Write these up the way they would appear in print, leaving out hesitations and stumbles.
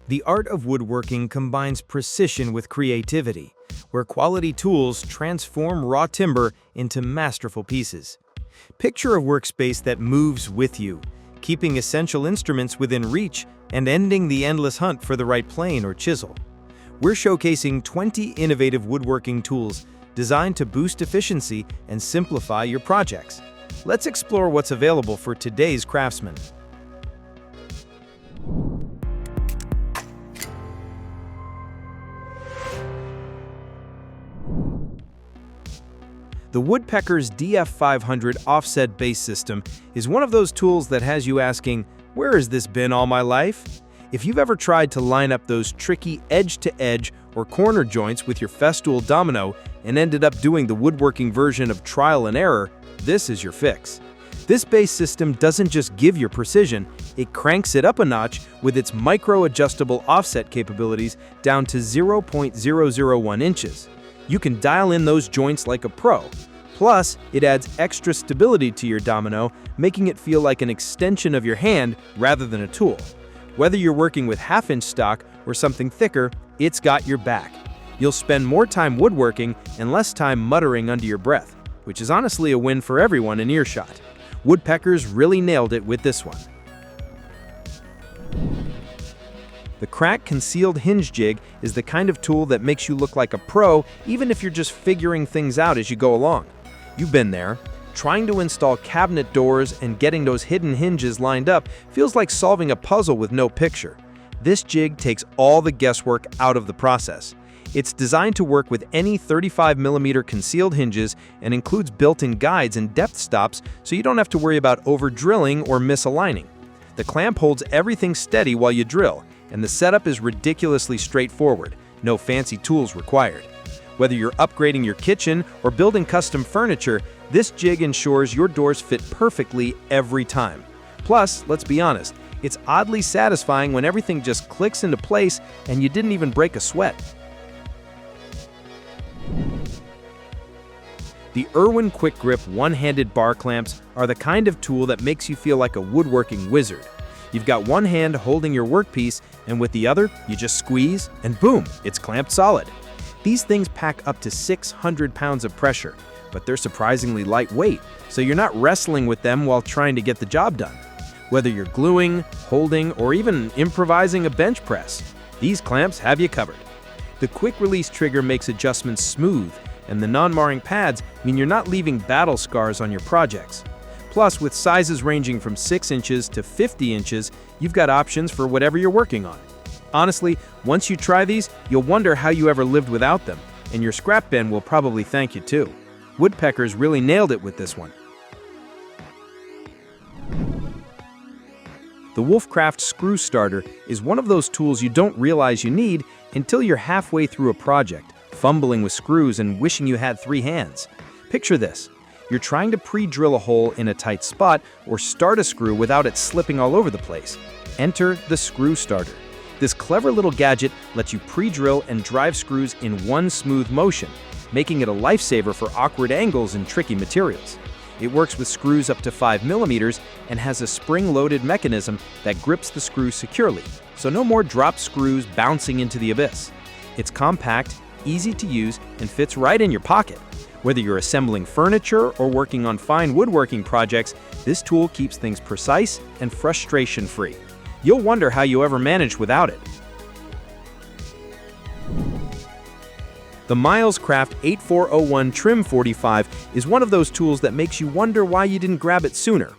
The art of woodworking combines precision with creativity, where quality tools transform raw timber into masterful pieces. Picture a workspace that moves with you, keeping essential instruments within reach and ending the endless hunt for the right plane or chisel. We're showcasing 20 innovative woodworking tools designed to boost efficiency and simplify your projects. Let's explore what's available for today's craftsman. The Woodpeckers DF500 offset base system is one of those tools that has you asking, where has this been all my life? If you've ever tried to line up those tricky edge-to-edge or corner joints with your Festool domino and ended up doing the woodworking version of trial and error, this is your fix. This base system doesn't just give you precision, it cranks it up a notch with its micro-adjustable offset capabilities down to 0.001 inches. You can dial in those joints like a pro. Plus, it adds extra stability to your domino, making it feel like an extension of your hand rather than a tool. Whether you're working with half-inch stock or something thicker, it's got your back. You'll spend more time woodworking and less time muttering under your breath, which is honestly a win for everyone in earshot. Woodpeckers really nailed it with this one. The crack concealed hinge jig is the kind of tool that makes you look like a pro even if you're just figuring things out as you go along. You've been there. Trying to install cabinet doors and getting those hidden hinges lined up feels like solving a puzzle with no picture. This jig takes all the guesswork out of the process. It's designed to work with any 35mm concealed hinges and includes built-in guides and depth stops so you don't have to worry about over-drilling or misaligning. The clamp holds everything steady while you drill, and the setup is ridiculously straightforward, no fancy tools required. Whether you're upgrading your kitchen or building custom furniture, this jig ensures your doors fit perfectly every time. Plus, let's be honest, it's oddly satisfying when everything just clicks into place and you didn't even break a sweat. The Irwin Quick Grip one-handed bar clamps are the kind of tool that makes you feel like a woodworking wizard. You've got one hand holding your workpiece, and with the other, you just squeeze, and boom, it's clamped solid. These things pack up to 600 pounds of pressure, but they're surprisingly lightweight, so you're not wrestling with them while trying to get the job done. Whether you're gluing, holding, or even improvising a bench press, these clamps have you covered. The quick-release trigger makes adjustments smooth, and the non-marring pads mean you're not leaving battle scars on your projects. Plus, with sizes ranging from 6 inches to 50 inches, you've got options for whatever you're working on. Honestly, once you try these, you'll wonder how you ever lived without them, and your scrap bin will probably thank you too. Woodpeckers really nailed it with this one. The Wolfcraft Screw Starter is one of those tools you don't realize you need until you're halfway through a project, fumbling with screws and wishing you had 3 hands. Picture this. You're trying to pre-drill a hole in a tight spot or start a screw without it slipping all over the place. Enter the Screw Starter. This clever little gadget lets you pre-drill and drive screws in one smooth motion, making it a lifesaver for awkward angles and tricky materials. It works with screws up to 5mm and has a spring-loaded mechanism that grips the screw securely, so no more dropped screws bouncing into the abyss. It's compact, easy to use, and fits right in your pocket. Whether you're assembling furniture or working on fine woodworking projects, this tool keeps things precise and frustration-free. You'll wonder how you ever managed without it. The Miles Craft 8401 Trim 45 is one of those tools that makes you wonder why you didn't grab it sooner.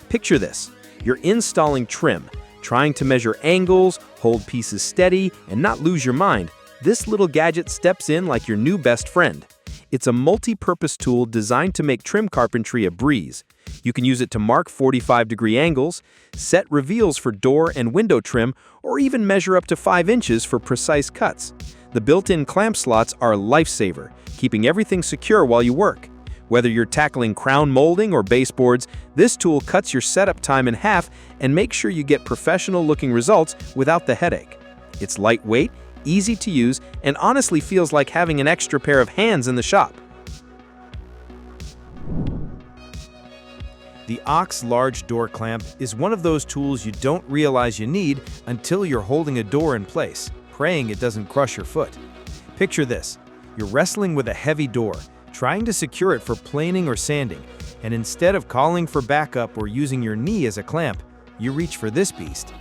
Picture this. You're installing trim, trying to measure angles, hold pieces steady, and not lose your mind. This little gadget steps in like your new best friend. It's a multi-purpose tool designed to make trim carpentry a breeze. You can use it to mark 45-degree angles, set reveals for door and window trim, or even measure up to 5 inches for precise cuts. The built-in clamp slots are a lifesaver, keeping everything secure while you work. Whether you're tackling crown molding or baseboards, this tool cuts your setup time in half and makes sure you get professional-looking results without the headache. It's lightweight, easy to use, and honestly feels like having an extra pair of hands in the shop. The Ox large door clamp is one of those tools you don't realize you need until you're holding a door in place, praying it doesn't crush your foot. Picture this. You're wrestling with a heavy door, trying to secure it for planing or sanding, and instead of calling for backup or using your knee as a clamp, you reach for this beast.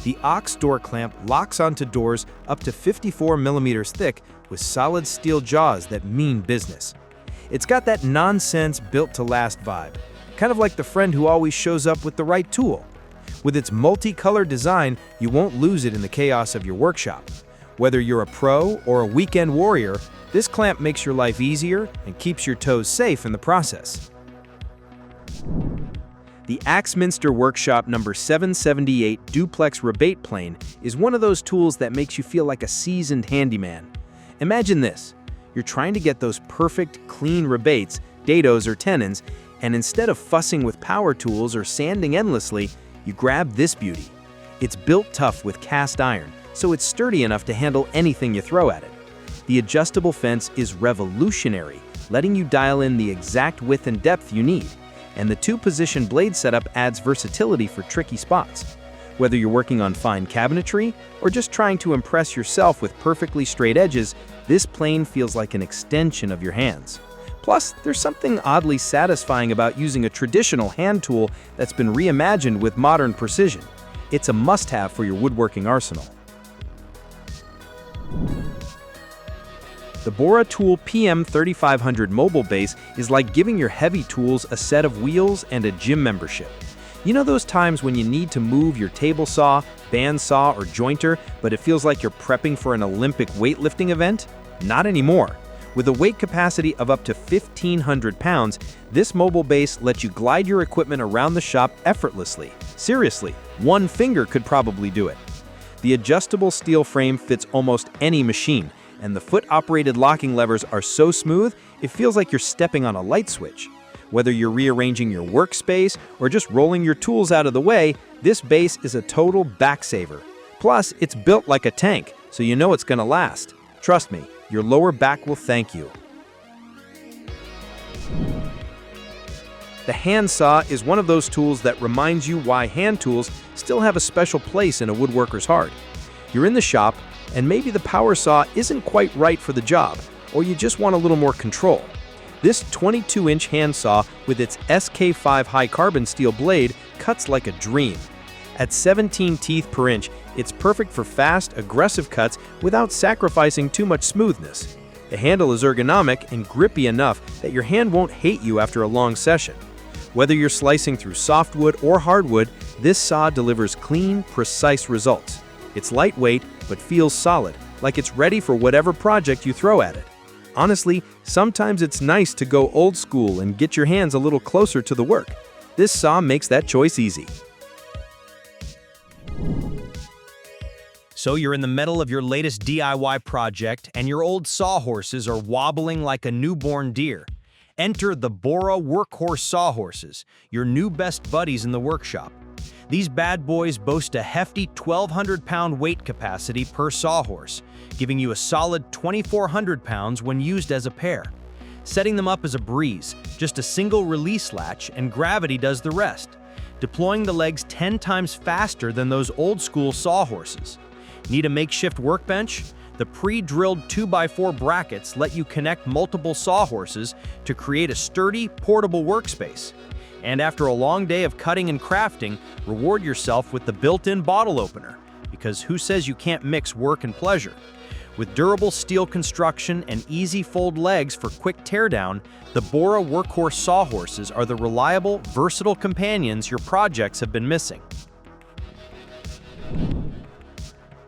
The Ox door clamp locks onto doors up to 54 millimeters thick with solid steel jaws that mean business. It's got that nonsense built-to-last vibe, kind of like the friend who always shows up with the right tool. With its multicolored design, you won't lose it in the chaos of your workshop. Whether you're a pro or a weekend warrior, this clamp makes your life easier and keeps your toes safe in the process. The Axminster Workshop number 778 Duplex rebate plane is one of those tools that makes you feel like a seasoned handyman. Imagine this. You're trying to get those perfect, clean rebates, dados or tenons, and instead of fussing with power tools or sanding endlessly, you grab this beauty. It's built tough with cast iron, so it's sturdy enough to handle anything you throw at it. The adjustable fence is revolutionary, letting you dial in the exact width and depth you need. And the two-position blade setup adds versatility for tricky spots. Whether you're working on fine cabinetry or just trying to impress yourself with perfectly straight edges, this plane feels like an extension of your hands. Plus, there's something oddly satisfying about using a traditional hand tool that's been reimagined with modern precision. It's a must-have for your woodworking arsenal. The Bora Tool PM3500 mobile base is like giving your heavy tools a set of wheels and a gym membership. You know those times when you need to move your table saw, bandsaw, or jointer, but it feels like you're prepping for an Olympic weightlifting event? Not anymore. With a weight capacity of up to 1,500 pounds, this mobile base lets you glide your equipment around the shop effortlessly. Seriously, one finger could probably do it. The adjustable steel frame fits almost any machine, and the foot-operated locking levers are so smooth, it feels like you're stepping on a light switch. Whether you're rearranging your workspace or just rolling your tools out of the way, this base is a total back saver. Plus, it's built like a tank, so you know it's gonna last. Trust me, your lower back will thank you. The handsaw is one of those tools that reminds you why hand tools still have a special place in a woodworker's heart. You're in the shop, and maybe the power saw isn't quite right for the job, or you just want a little more control. This 22-inch handsaw with its SK5 high-carbon steel blade cuts like a dream. At 17 teeth per inch, it's perfect for fast, aggressive cuts without sacrificing too much smoothness. The handle is ergonomic and grippy enough that your hand won't hate you after a long session. Whether you're slicing through softwood or hardwood, this saw delivers clean, precise results. It's lightweight, but feels solid, like it's ready for whatever project you throw at it. Honestly, sometimes it's nice to go old school and get your hands a little closer to the work. This saw makes that choice easy. So you're in the middle of your latest DIY project and your old sawhorses are wobbling like a newborn deer. Enter the Bora Workhorse Sawhorses, your new best buddies in the workshop. These bad boys boast a hefty 1,200-pound weight capacity per sawhorse, giving you a solid 2,400 pounds when used as a pair. Setting them up is a breeze, just a single release latch and gravity does the rest, deploying the legs 10 times faster than those old-school sawhorses. Need a makeshift workbench? The pre-drilled 2x4 brackets let you connect multiple sawhorses to create a sturdy, portable workspace. And after a long day of cutting and crafting, reward yourself with the built-in bottle opener, because who says you can't mix work and pleasure? With durable steel construction and easy fold legs for quick teardown, the Bora Workhorse Sawhorses are the reliable, versatile companions your projects have been missing.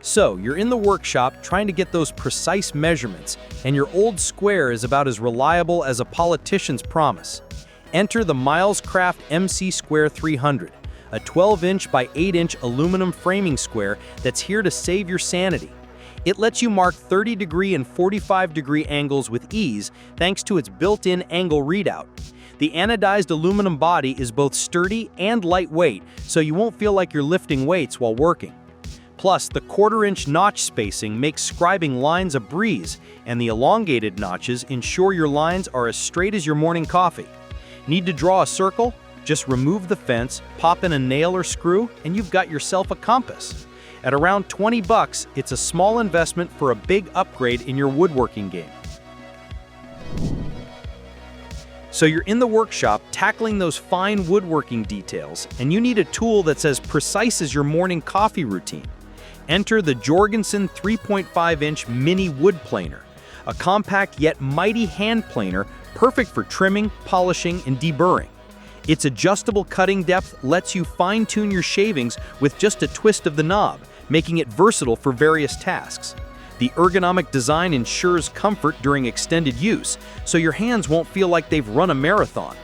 So, you're in the workshop trying to get those precise measurements, and your old square is about as reliable as a politician's promise. Enter the Milescraft MC Square 300, a 12-inch by 8-inch aluminum framing square that's here to save your sanity. It lets you mark 30-degree and 45-degree angles with ease thanks to its built-in angle readout. The anodized aluminum body is both sturdy and lightweight, so you won't feel like you're lifting weights while working. Plus, the quarter-inch notch spacing makes scribing lines a breeze, and the elongated notches ensure your lines are as straight as your morning coffee. Need to draw a circle? Just remove the fence, pop in a nail or screw, and you've got yourself a compass. At around 20 bucks, it's a small investment for a big upgrade in your woodworking game. So you're in the workshop tackling those fine woodworking details, and you need a tool that's as precise as your morning coffee routine. Enter the Jorgensen 3.5-inch mini wood planer, a compact yet mighty hand planer perfect for trimming, polishing, and deburring. Its adjustable cutting depth lets you fine-tune your shavings with just a twist of the knob, making it versatile for various tasks. The ergonomic design ensures comfort during extended use, so your hands won't feel like they've run a marathon.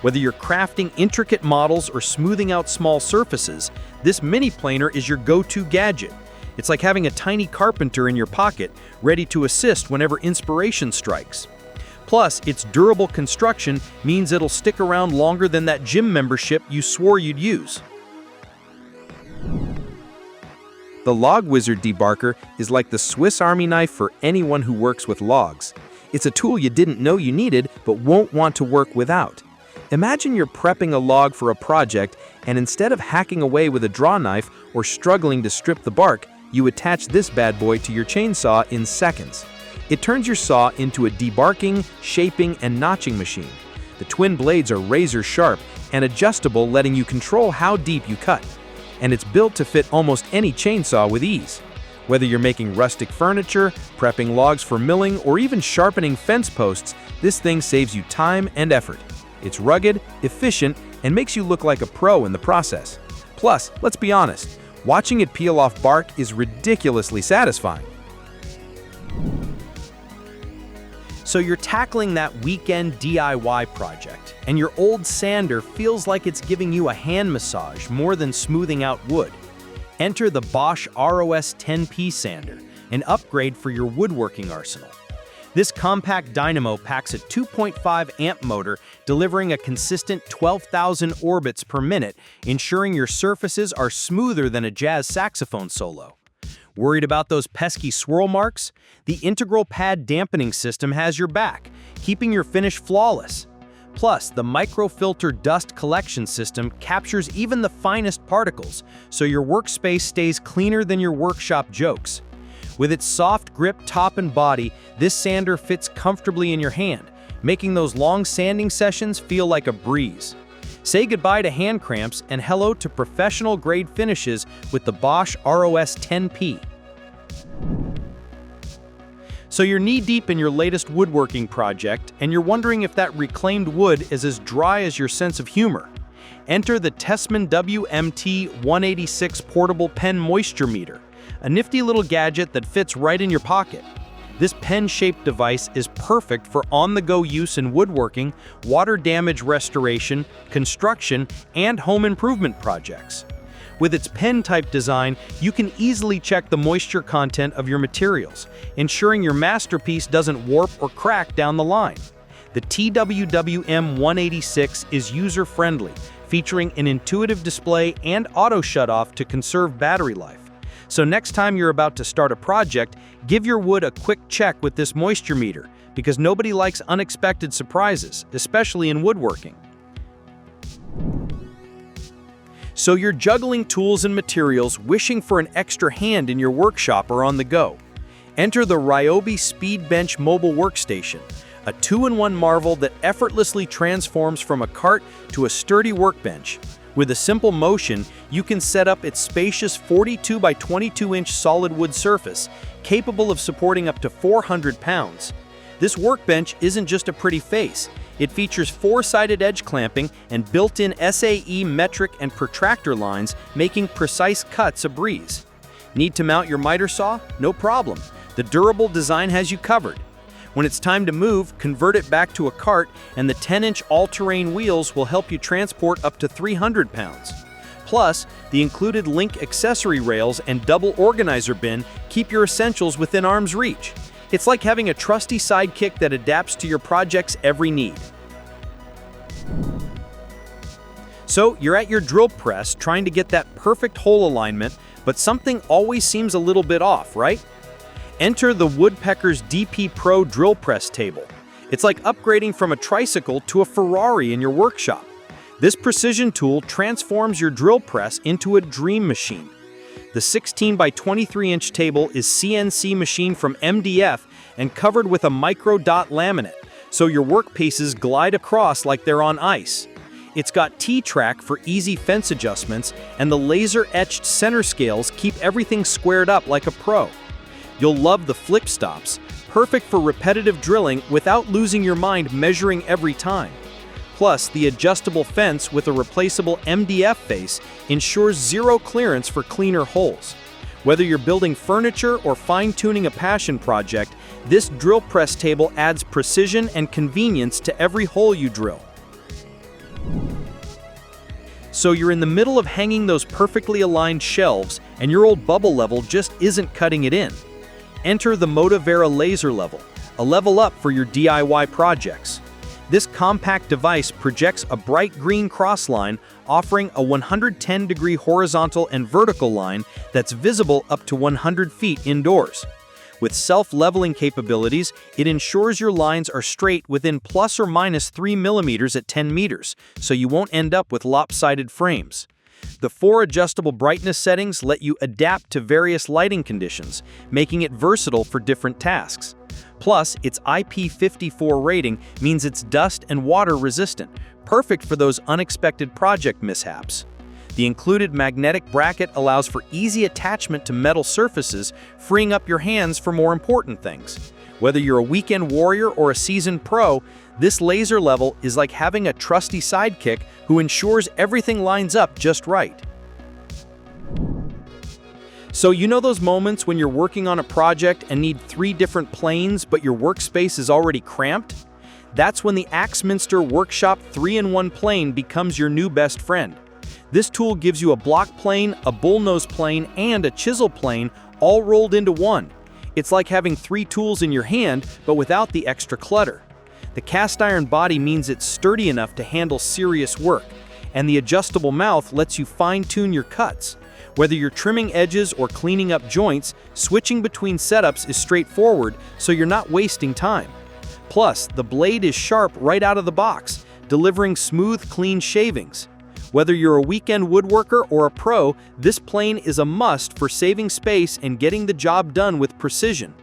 Whether you're crafting intricate models or smoothing out small surfaces, this mini planer is your go-to gadget. It's like having a tiny carpenter in your pocket, ready to assist whenever inspiration strikes. Plus, its durable construction means it'll stick around longer than that gym membership you swore you'd use. The Log Wizard debarker is like the Swiss Army knife for anyone who works with logs. It's a tool you didn't know you needed but won't want to work without. Imagine you're prepping a log for a project, and instead of hacking away with a draw knife or struggling to strip the bark, you attach this bad boy to your chainsaw in seconds. It turns your saw into a debarking, shaping, and notching machine. The twin blades are razor sharp and adjustable, letting you control how deep you cut. And it's built to fit almost any chainsaw with ease. Whether you're making rustic furniture, prepping logs for milling, or even sharpening fence posts, this thing saves you time and effort. It's rugged, efficient, and makes you look like a pro in the process. Plus, let's be honest, watching it peel off bark is ridiculously satisfying. So you're tackling that weekend DIY project, and your old sander feels like it's giving you a hand massage more than smoothing out wood. Enter the Bosch ROS 10P sander, an upgrade for your woodworking arsenal. This compact dynamo packs a 2.5 amp motor, delivering a consistent 12,000 orbits per minute, ensuring your surfaces are smoother than a jazz saxophone solo. Worried about those pesky swirl marks? The integral pad dampening system has your back, keeping your finish flawless. Plus, the microfilter dust collection system captures even the finest particles, so your workspace stays cleaner than your workshop jokes. With its soft grip top and body, this sander fits comfortably in your hand, making those long sanding sessions feel like a breeze. Say goodbye to hand cramps and hello to professional-grade finishes with the Bosch ROS 10P. So you're knee-deep in your latest woodworking project, and you're wondering if that reclaimed wood is as dry as your sense of humor. Enter the Tessman WMT 186 Portable Pen Moisture Meter, a nifty little gadget that fits right in your pocket. This pen-shaped device is perfect for on-the-go use in woodworking, water damage restoration, construction, and home improvement projects. With its pen-type design, you can easily check the moisture content of your materials, ensuring your masterpiece doesn't warp or crack down the line. The TWWM 186 is user-friendly, featuring an intuitive display and auto shutoff to conserve battery life. So next time you're about to start a project, give your wood a quick check with this moisture meter, because nobody likes unexpected surprises, especially in woodworking. So you're juggling tools and materials, wishing for an extra hand in your workshop or on the go. Enter the Ryobi SpeedBench mobile workstation, a two-in-one marvel that effortlessly transforms from a cart to a sturdy workbench. With a simple motion, you can set up its spacious 42 by 22-inch solid wood surface, capable of supporting up to 400 pounds. This workbench isn't just a pretty face. It features four-sided edge clamping and built-in SAE metric and protractor lines, making precise cuts a breeze. Need to mount your miter saw? No problem. The durable design has you covered. When it's time to move, convert it back to a cart, and the 10-inch all-terrain wheels will help you transport up to 300 pounds. Plus, the included link accessory rails and double organizer bin keep your essentials within arm's reach. It's like having a trusty sidekick that adapts to your project's every need. So, you're at your drill press trying to get that perfect hole alignment, but something always seems a little bit off, right? Enter the Woodpeckers DP Pro drill press table. It's like upgrading from a tricycle to a Ferrari in your workshop. This precision tool transforms your drill press into a dream machine. The 16 by 23 inch table is CNC machined from MDF and covered with a micro dot laminate, so your workpieces glide across like they're on ice. It's got T-track for easy fence adjustments, and the laser-etched center scales keep everything squared up like a pro. You'll love the flip stops, perfect for repetitive drilling without losing your mind measuring every time. Plus, the adjustable fence with a replaceable MDF face ensures zero clearance for cleaner holes. Whether you're building furniture or fine-tuning a passion project, this drill press table adds precision and convenience to every hole you drill. So you're in the middle of hanging those perfectly aligned shelves, and your old bubble level just isn't cutting it in. Enter the Motivera Laser Level, a level up for your DIY projects. This compact device projects a bright green cross line, offering a 110-degree horizontal and vertical line that's visible up to 100 feet indoors. With self-leveling capabilities, it ensures your lines are straight within plus or minus 3 millimeters at 10 meters, so you won't end up with lopsided frames. The 4 adjustable brightness settings let you adapt to various lighting conditions, making it versatile for different tasks. Plus, its IP54 rating means it's dust and water resistant, perfect for those unexpected project mishaps. The included magnetic bracket allows for easy attachment to metal surfaces, freeing up your hands for more important things. Whether you're a weekend warrior or a seasoned pro, this laser level is like having a trusty sidekick who ensures everything lines up just right. So you know those moments when you're working on a project and need 3 different planes, but your workspace is already cramped? That's when the Axminster Workshop 3-in-1 plane becomes your new best friend. This tool gives you a block plane, a bullnose plane, and a chisel plane all rolled into one. It's like having 3 tools in your hand, but without the extra clutter. The cast iron body means it's sturdy enough to handle serious work, and the adjustable mouth lets you fine-tune your cuts. Whether you're trimming edges or cleaning up joints, switching between setups is straightforward, so you're not wasting time. Plus, the blade is sharp right out of the box, delivering smooth, clean shavings. Whether you're a weekend woodworker or a pro, this plane is a must for saving space and getting the job done with precision.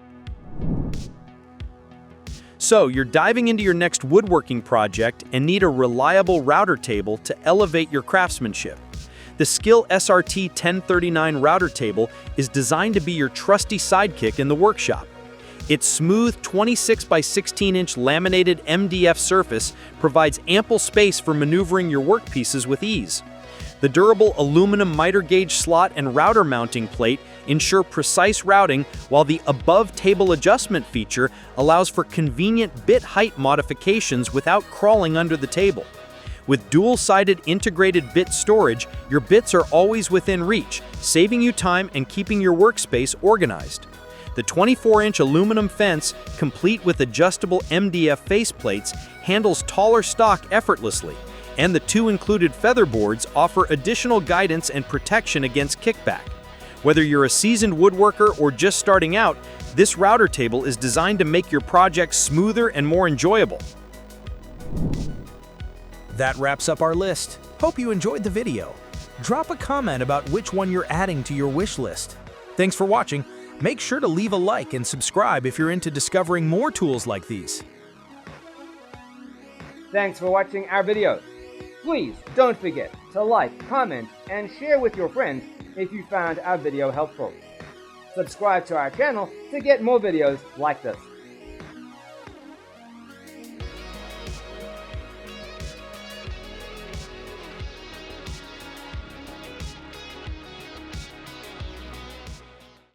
So, you're diving into your next woodworking project and need a reliable router table to elevate your craftsmanship. The Skill SRT 1039 router table is designed to be your trusty sidekick in the workshop. Its smooth 26 by 16 inch laminated MDF surface provides ample space for maneuvering your workpieces with ease. The durable aluminum miter gauge slot and router mounting plate ensure precise routing, while the above table adjustment feature allows for convenient bit height modifications without crawling under the table. With dual-sided integrated bit storage, your bits are always within reach, saving you time and keeping your workspace organized. The 24-inch aluminum fence, complete with adjustable MDF faceplates, handles taller stock effortlessly, and the 2 included feather boards offer additional guidance and protection against kickback. Whether you're a seasoned woodworker or just starting out, this router table is designed to make your projects smoother and more enjoyable. That wraps up our list. Hope you enjoyed the video. Drop a comment about which one you're adding to your wish list. Thanks for watching. Make sure to leave a like and subscribe if you're into discovering more tools like these. Thanks for watching our videos. Please don't forget to like, comment, and share with your friends if you found our video helpful. Subscribe to our channel to get more videos like this.